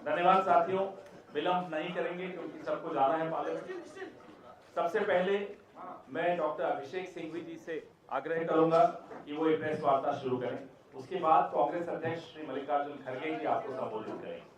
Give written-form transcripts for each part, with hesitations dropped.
धन्यवाद साथियों, विलंब नहीं करेंगे क्योंकि सबको जाना है पार्लियामेंट। सबसे पहले मैं डॉक्टर अभिषेक सिंघवी जी से आग्रह करूंगा कि वो ये प्रेस वार्ता शुरू करें। उसके बाद कांग्रेस अध्यक्ष श्री मल्लिकार्जुन खड़गे जी आपको संबोधित करेंगे।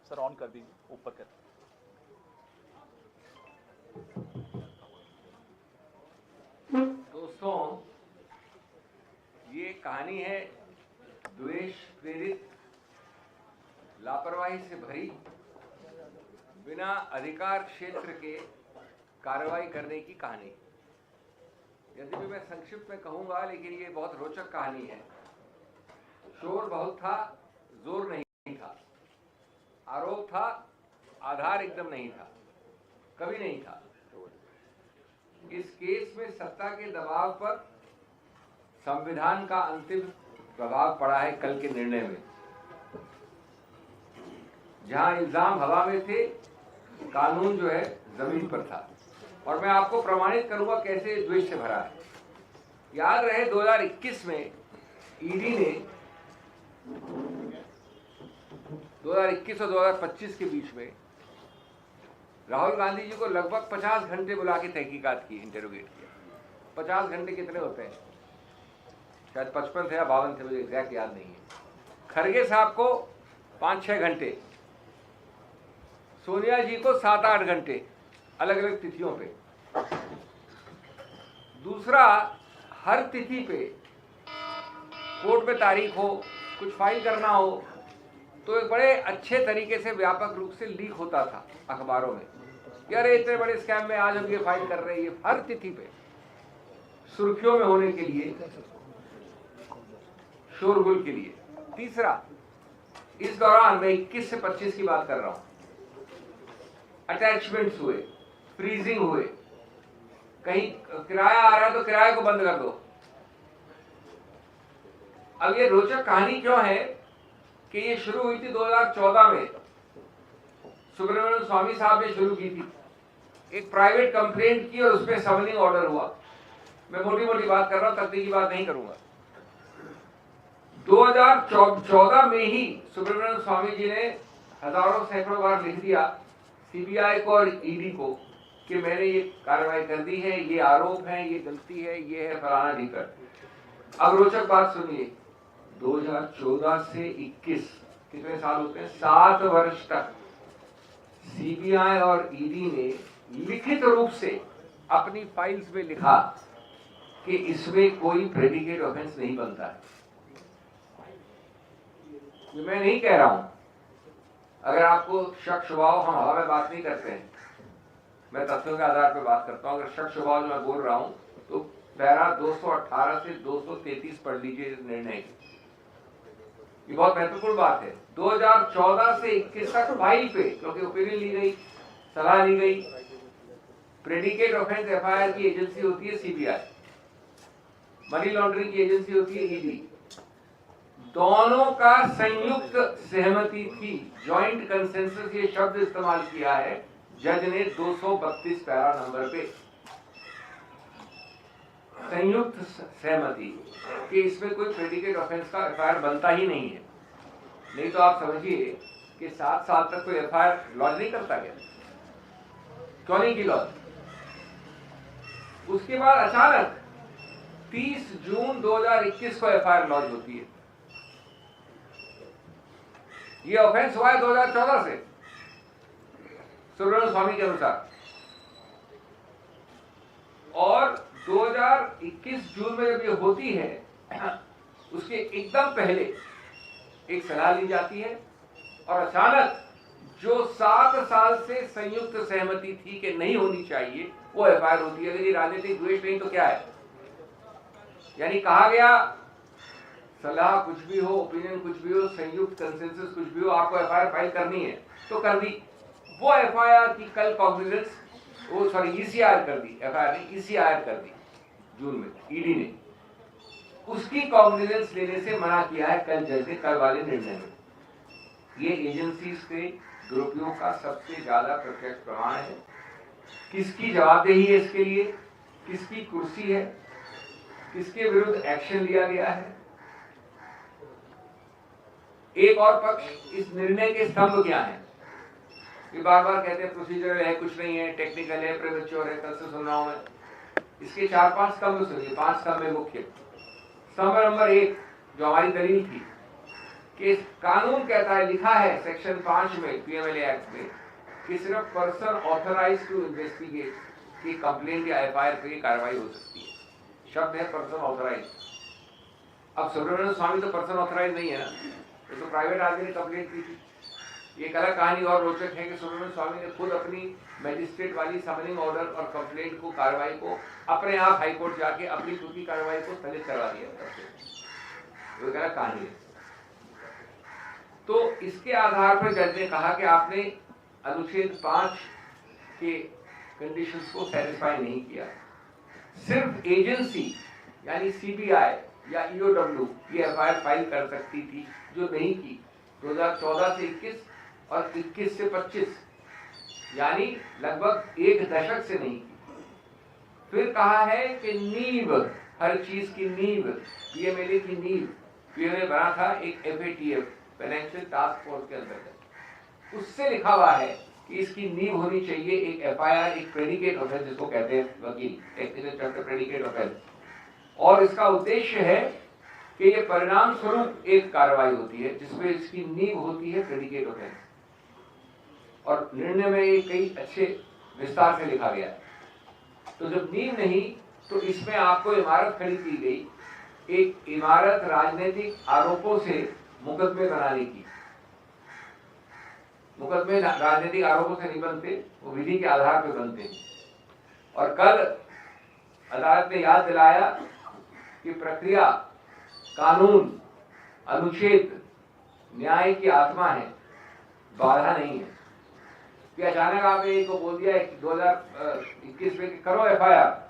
सर ऑन कर दीजिए, ऊपर कर। दोस्तों, ये कहानी है द्वेष प्रेरित, लापरवाही से भरी, बिना अधिकार क्षेत्र के कार्रवाई करने की कहानी। यद्यपि मैं संक्षिप्त में कहूंगा, लेकिन ये बहुत रोचक कहानी है। शोर बहुत था, जोर नहीं था। आरोप था, आधार एकदम नहीं था, कभी नहीं था। इस केस में सत्ता के दबाव पर संविधान का अंतिम प्रभाव पड़ा है। कल के निर्णय में जहां इल्जाम हवा में थे, कानून जो है जमीन पर था। और मैं आपको प्रमाणित करूंगा कैसे द्वेष से भरा है। याद रहे 2021 में ईडी ने 2021 और 2025 के बीच में राहुल गांधी जी को लगभग 50 घंटे बुला के तहकीकात की, इंटरोगेट किया। 50 घंटे कितने होते हैं? शायद 55 थे या 52 थे, मुझे एग्जैक्ट याद नहीं है। खड़गे साहब को 5-6 घंटे, सोनिया जी को 7-8 घंटे, अलग अलग तिथियों पे। दूसरा, हर तिथि पे कोर्ट में तारीख हो, कुछ फाइल करना हो, तो एक बड़े अच्छे तरीके से व्यापक रूप से लीक होता था अखबारों में। यार इतने बड़े स्कैम में आज हम ये फाइल कर रहे हैं, ये हर तिथि पे सुर्खियों में होने के लिए, शोरगुल के लिए। तीसरा, इस दौरान मैं 21 से 25 की बात कर रहा हूं, अटैचमेंट्स हुए, फ्रीजिंग हुए। कहीं किराया आ रहा है तो किराए को बंद कर दो। अब ये रोचक कहानी क्यों है कि ये शुरू हुई थी 2014 में। सुब्रमण्यम स्वामी साहब ने शुरू की थी, एक प्राइवेट कंप्लेंट की और उसमें समनिंग ऑर्डर हुआ। मैं मोटी मोटी बात कर रहा हूं, तकनीकी बात नहीं करूंगा। 2014 में ही सुब्रमण्यम स्वामी जी ने हजारों सैकड़ों बार लिख दिया सीबीआई को और ईडी को कि मैंने ये कार्रवाई कर दी है, ये आरोप है, ये गलती है, ये है फलाना ढीकर। अब रोचक बात सुनिए, 2014 से 21 कितने साल होते हैं? 7 वर्ष तक सीबीआई और ईडी ने लिखित रूप से अपनी फाइल्स में लिखा कि इसमें कोई प्रेडिकेट ऑफेंस नहीं बनता है। ये मैं नहीं कह रहा हूं। अगर आपको शक शुभाव, हम हवा में बात नहीं करते हैं, मैं तथ्यों के आधार पर बात करता हूं। अगर शक शुभाव जो मैं बोल रहा हूं तो पैरा 218 से 233 पढ़ लीजिए इस निर्णय की। ये बहुत महत्वपूर्ण बात है। 2014 से 21 तक फाइल पे, क्योंकि ओपिनियन ली गई, सलाह ली गई। प्रेडिकेट ऑफेंस एफआईआर की एजेंसी होती है सीबीआई, मनी लॉन्ड्रिंग की एजेंसी होती है ईडी। दोनों का संयुक्त सहमति थी, जॉइंट कंसेंसस, ये शब्द इस्तेमाल किया है जज ने 232 पैरा नंबर पे। संयुक्त सहमति कि इसमें कोई प्रेडिकेट ऑफेंस का एफआईआर बनता ही नहीं है। नहीं तो आप समझिए कि 7 साल तक कोई एफआईआर लॉन्च नहीं करता गया। क्यों नहीं की लॉन्च? उसके बाद अचानक 30 जून 2021 को एफआईआर लॉन्च होती है। ये ऑफेंस हुआ है 2014 से सुब्रमण्यम स्वामी के अनुसार, और 2021 जून में जब ये होती है, उसके एकदम पहले एक सलाह ली जाती है और अचानक जो 7 साल से संयुक्त सहमति थी कि नहीं होनी चाहिए, वो एफआईआर होती है। अगर ये राजनीतिक द्वेष नहीं तो क्या है? यानी कहा गया सलाह कुछ भी हो, ओपिनियन कुछ भी हो, संयुक्त कंसेंसस कुछ भी हो, आपको एफआईआर फाइल करनी है तो कर दी। वो एफआईआर की कल कॉग्निजेंस, वो सॉरी ईसीआर कर दी, एफआईआर ने ईसीआर कर दी जून में ईडी ने। उसकी कॉग्निजेंस लेने से मना किया है कल जज ने, कल वाले निर्णय में। ये एजेंसीज के दुरुपयोग का सबसे ज्यादा प्रत्यक्ष प्रमाण है। किसकी जवाबदेही है इसके लिए, किसकी कुर्सी है, किसके विरुद्ध एक्शन लिया गया है। एक और पक्ष इस निर्णय के स्तंभ क्या है, ये बार बार कहते हैं प्रोसीजरल है, कुछ नहीं है, टेक्निकल है, प्रीमेच्योर है, कल से सुन रहा हूं मैं। इसके 4-5 स्तंभ सुनिए, 5 स्तंभ में मुख्य स्तंभ नंबर 1 जो हमारी दलील थी कि कानून कहता है, लिखा है सेक्शन 5 में पीएमएलए एक्ट में कि सिर्फ पर्सन ऑथराइज टू इन्वेस्टिगेट की कंप्लेंट या एफआईआर पे कार्रवाई हो सकती है। शब्द है पर्सन ऑथराइज। अब सुब्रमण्यम स्वामी तो पर्सन ऑथराइज नहीं है ना, तो प्राइवेट आदमी ने कंप्लेंट की थी। ये एक अलग कहानी और रोचक है कि सुब्रमण्यम स्वामी ने खुद अपनी मैजिस्ट्रेट वाली समनिंग ऑर्डर और कंप्लेंट को कार्रवाई को अपने आप हाईकोर्ट जाके अपनी खुद की कार्रवाई को स्थगित करवा दिया। वो एक अलग कहानी है। तो इसके आधार पर जज ने कहा कि आपने अनुच्छेद 5 के कंडीशंस को सेटिस्फाई नहीं किया। सिर्फ एजेंसी यानी सीबीआई या ईओडब्ल्यू ये एफआईआर फाइल कर सकती थी, जो नहीं की। 2014 से 21 और 21 से 25 यानी लगभग एक दशक से नहीं की। फिर कहा है कि नींव, हर चीज की नींव, पीएमएलए की नींव, पीएमएलए बना था एक एफएटीएफ फाइनेंशियल टास्क फोर्स के अंतर्गत। उससे लिखा हुआ है कि इसकी नींव होनी चाहिए एक एफआईआर, एक प्रेडिकेट ऑफेंस जिसको कहते हैं वकील, टेक्निकल चैप्टर प्रेडिकेट ऑफेंस। और इसका उद्देश्य है कि ये परिणाम स्वरूप एक कार्रवाई होती है जिसमें इसकी नींव होती है प्रेडिकेट ऑफेंस। और निर्णय में ये कई अच्छे विस्तार से लिखा गया है। तो जब नींव नहीं तो इसमें आपको इमारत खड़ी की गई, एक इमारत राजनीतिक आरोपों से मुकदमे बनाने की। मुकदमे राजनीतिक आरोपों से नहीं बनते, वो विधि के आधार पर बनते हैं। और कल अदालत ने याद दिलाया कि प्रक्रिया, कानून, अनुच्छेद न्याय की आत्मा है, बाधा नहीं है। कि अचानक आपने एक को बोल दिया है कि 2021 में करो एफआईआर,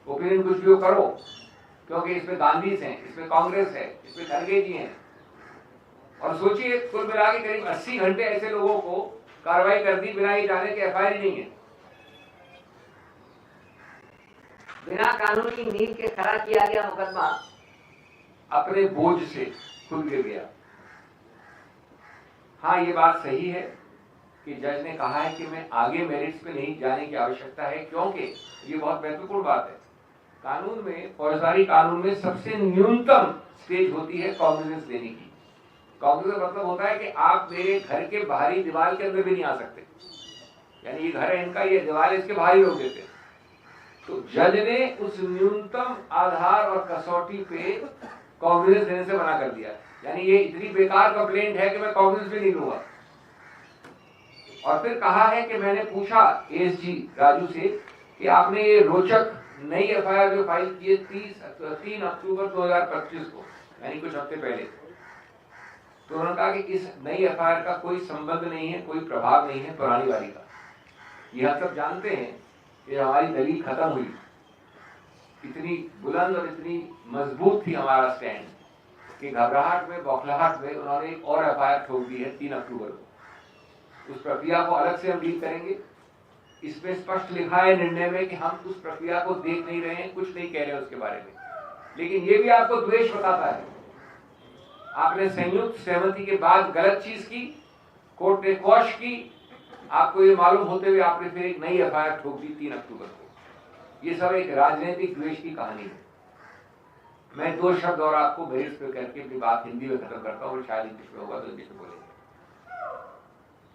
ओपिनियन कुछ भी हो करो, क्योंकि इसमें गांधी हैं, इसमें कांग्रेस है, इसमें खड़गे जी हैं। और सोचिए कुल मिला के करीब 80 घंटे ऐसे लोगों को कार्रवाई कर दी बिना ये जाने के एफआईआर ही नहीं है। बिना कानून की नींव के खड़ा किया गया मुकदमा अपने बोझ से खुद गिर गया। हाँ, ये बात सही है कि जज ने कहा है कि मैं आगे मेरिट्स पे नहीं जाने की आवश्यकता है, क्योंकि ये बहुत महत्वपूर्ण बात है। कानून में, फौजदारी कानून में सबसे न्यूनतम स्टेज होती है कॉग्निजेंस लेने की। कॉग्निजेंस का मतलब होता है कि आप मेरे घर के बाहरी दीवार के अंदर भी नहीं आ सकते, यानी ये घर है इनका, ये दीवार इसके बाहर ही रोक देते हैं। तो जज ने उस न्यूनतम आधार और कसौटी पे कॉग्निजेंस देने से मना कर दिया, यानी ये इतनी बेकार कंप्लेंट है कि मैं कॉग्निजेंस भी नहीं लूंगा। और फिर कहा है कि मैंने पूछा एएसजी राजू से कि आपने ये रोचक नई एफआईआर जो फाइल की है 3 अक्टूबर 2025 को, यानी कुछ हफ्ते पहले, तो उन्होंने कहा कि इस नई एफआईआर का कोई संबंध नहीं है, कोई प्रभाव नहीं है पुरानी वाली का। ये हम सब जानते हैं कि हमारी दलील खत्म हुई, इतनी बुलंद और इतनी मजबूत थी हमारा स्टैंड कि घबराहट में, बौखलाहट में उन्होंने एक और एफआईआर ठोक दी है 3 अक्टूबर को। उस प्रक्रिया को अलग से हम डील करेंगे। इसमें स्पष्ट लिखा है निर्णय में कि हम उस प्रक्रिया को देख नहीं रहे हैं, कुछ नहीं कह रहे हैं उसके बारे में। लेकिन ये भी आपको द्वेष बताता है, आपने संयुक्त सहमति के बाद गलत चीज की, कोर्ट ने क्वॉश की, आपको ये मालूम होते हुए आपने फिर एक नई एफआईआर ठोक दी 3 अक्टूबर को। ये सब एक राजनीतिक द्वेष की कहानी है। मैं 2 शब्द और आपको मेरिट्स पे करके अपनी बात हिंदी में खत्म करता हूँ, शायद इंग्लिश में होगा तो इंग्लिश में बोलेंगे।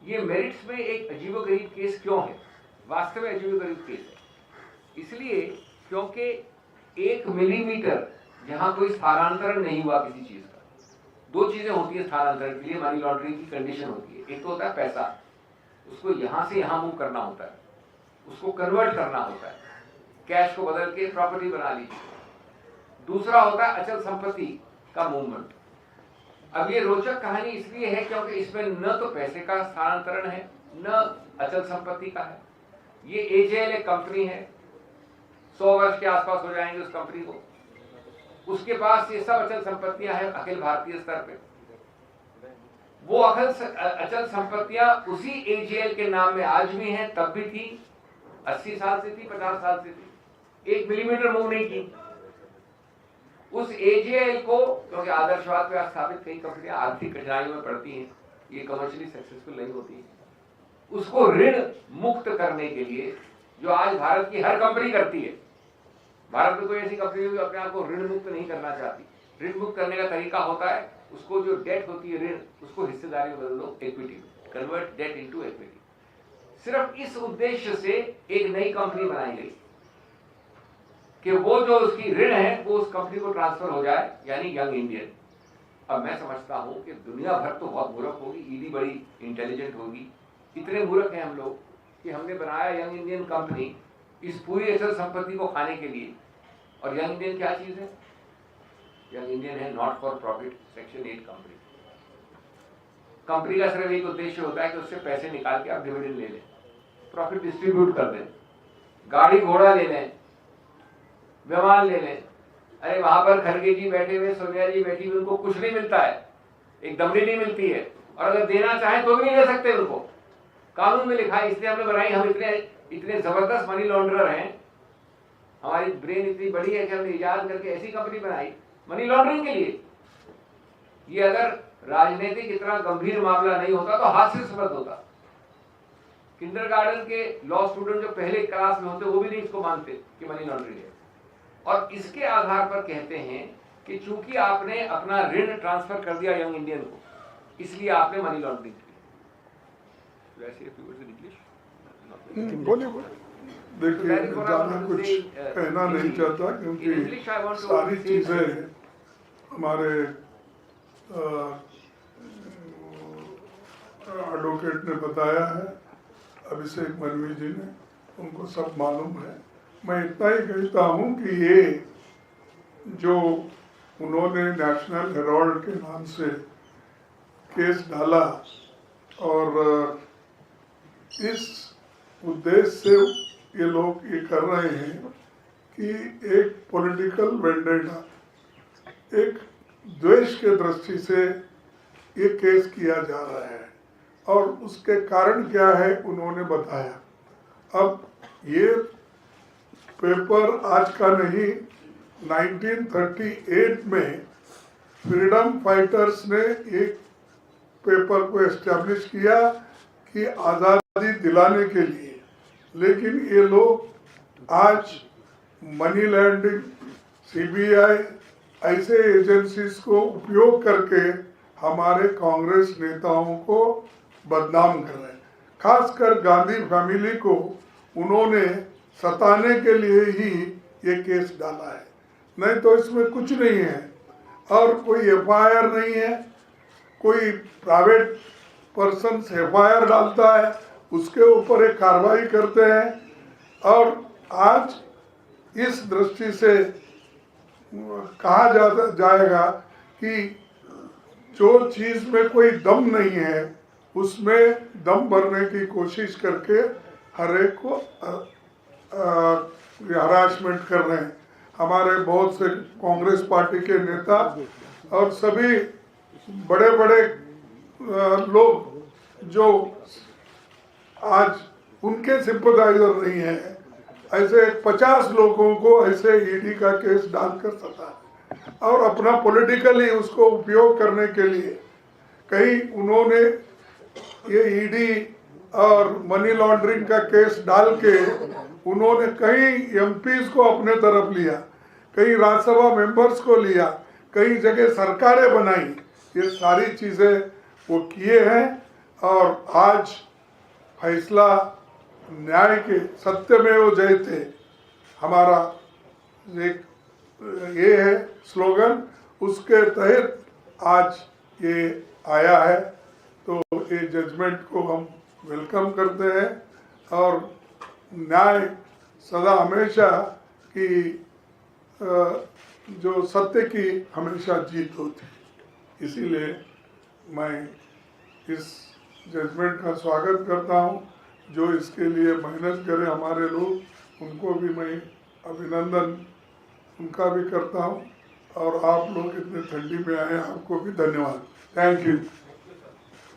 ये मेरिट्स में एक अजीबोगरीब केस क्यों है? वास्तव में अजीबोगरीब केस है इसलिए क्योंकि 1 मिलीमीटर जहां कोई स्थानांतरण नहीं हुआ किसी चीज का। 2 चीजें होती है स्थानांतरण के लिए, मनी लॉन्ड्रिंग की कंडीशन होती है। एक तो होता है पैसा, उसको यहां से यहां मूव करना होता है, उसको कन्वर्ट करना होता है, कैश को बदल के प्रॉपर्टी बना लीजिए। दूसरा होता है अचल संपत्ति का मूवमेंट। अब ये रोचक कहानी इसलिए है क्योंकि इसमें न तो पैसे का स्थानांतरण है, न अचल संपत्ति का है। ये एजेएल एक कंपनी है, 100 वर्ष के आसपास हो जाएंगे उस कंपनी को। उसके पास ये सब अचल संपत्तियां हैं अखिल भारतीय स्तर पे। वो अचल संपत्तियां उसी एजेएल के नाम में आज भी हैं, तब भी थी, 80 साल से थी, 50 साल से थी। 1 मिलीमीटर मूव नहीं की। उस AGL को, क्योंकि आदर्शवाद पर स्थापित कई कंपनियां आर्थिक कठिनाइयों में पड़ती हैं, ये कमर्शियली सक्सेसफुल नहीं होती है, उसको ऋण मुक्त करने के लिए, जो आज भारत की हर कंपनी करती है, भारत में कोई ऐसी कंपनी जो अपने आप को ऋण मुक्त नहीं करना चाहती। ऋण मुक्त करने का तरीका होता है, उसको जो डेट होती है ऋण, उसको हिस्सेदारी में बदल दो, इक्विटी में, कन्वर्ट डेट इनटू इक्विटी। सिर्फ इस उद्देश्य से एक नई कंपनी बनाई गई कि वो जो उसकी ऋण है वो उस कंपनी को ट्रांसफर हो जाए, यानी यंग इंडियन। अब मैं समझता हूं कि दुनिया भर तो बहुत मूर्ख होगी, ईडी बड़ी इंटेलिजेंट होगी, इतने मूर्ख हैं हम लोग कि हमने बनाया यंग इंडियन कंपनी इस पूरी अचल संपत्ति को खाने के लिए। और यंग इंडियन क्या चीज है? यंग इंडियन है not for profit section 8 company. Company का सिर्फ एक उद्देश्य होता है कि उससे पैसे निकाल के आप डिविडेंड ले लें, प्रॉफिट डिस्ट्रीब्यूट कर दें, गाड़ी घोड़ा ले लें, विमान ले लें। अरे वहां पर खड़गे जी बैठे हुए, सोनिया जी बैठी हुई, उनको कुछ नहीं मिलता है, एक दमड़ी नहीं मिलती है, और अगर देना चाहे तो भी नहीं दे सकते उनको। कानून में लिखा है, इसलिए हमने बनाई। हम इतने जबरदस्त मनी लॉन्ड्रर हैं, हमारी ब्रेन इतनी बड़ी है कि हमने इजाद करके ऐसी कंपनी बनाई मनी लॉन्ड्रिंग के लिए। ये अगर राजनीतिक इतना गंभीर मामला नहीं होता तो हास्यास्पद होता। किंडरगार्टन के लॉ स्टूडेंट जो पहले क्लास में होते वो भी नहीं इसको मानते कि मनी लॉन्ड्रिंग है, और इसके आधार पर कहते हैं कि चूंकि आपने अपना ऋण ट्रांसफर कर दिया यंग इंडियन को, इसलिए आपने मनी लॉन्ड्रिंग की। बोलिए देखिए, ज़्यादा कुछ कहना नहीं चाहता क्योंकि सारी चीज़ें हमारे एडवोकेट ने बताया है, अभिषेक मनवी जी ने, उनको सब मालूम है। मैं इतना ही कहता हूँ कि ये जो उन्होंने नेशनल हेराल्ड के नाम से केस डाला और इस उद्देश्य से ये लोग ये कर रहे हैं कि एक पॉलिटिकल वेंडेटा, एक द्वेष के दृष्टि से ये केस किया जा रहा है, और उसके कारण क्या है उन्होंने बताया। अब ये पेपर आज का नहीं, 1938 में फ्रीडम फाइटर्स ने एक पेपर को एस्टैब्लिश किया कि आज़ादी दिलाने के लिए, लेकिन ये लोग आज मनी लॉन्ड्रिंग, CBI ऐसे एजेंसीज को उपयोग करके हमारे कांग्रेस नेताओं को बदनाम कर रहे हैं। खासकर गांधी फैमिली को उन्होंने सताने के लिए ही ये केस डाला है, नहीं तो इसमें कुछ नहीं है। और कोई FIR नहीं है, कोई प्राइवेट पर्सन FIR डालता है, उसके ऊपर एक कार्रवाई करते हैं। और आज इस दृष्टि से कहा जाएगा कि जो चीज़ में कोई दम नहीं है उसमें दम भरने की कोशिश करके हर एक को हरासमेंट कर रहे हैं। हमारे बहुत से कांग्रेस पार्टी के नेता और सभी बड़े बड़े लोग जो आज उनके सिंपथाइजर नहीं है, ऐसे 50 लोगों को ऐसे ईडी का केस डालकर सता और अपना पॉलिटिकली उसको उपयोग करने के लिए कहीं उन्होंने ये ईडी और मनी लॉन्ड्रिंग का केस डाल के उन्होंने कई MPs को अपने तरफ लिया, कई राज्यसभा मेंबर्स को लिया, कई जगह सरकारें बनाई। ये सारी चीज़ें वो किए हैं और आज फैसला न्याय के सत्यमेव जयते हमारा एक ये है स्लोगन, उसके तहत आज ये आया है। तो ये जजमेंट को हम वेलकम करते हैं और न्याय सदा हमेशा की जो सत्य की हमेशा जीत होती, इसीलिए मैं इस जजमेंट का स्वागत करता हूं। जो इसके लिए मेहनत करे हमारे लोग, उनको भी मैं अभिनंदन उनका भी करता हूं, और आप लोग इतने ठंडी में आए, आपको भी धन्यवाद। Thank you.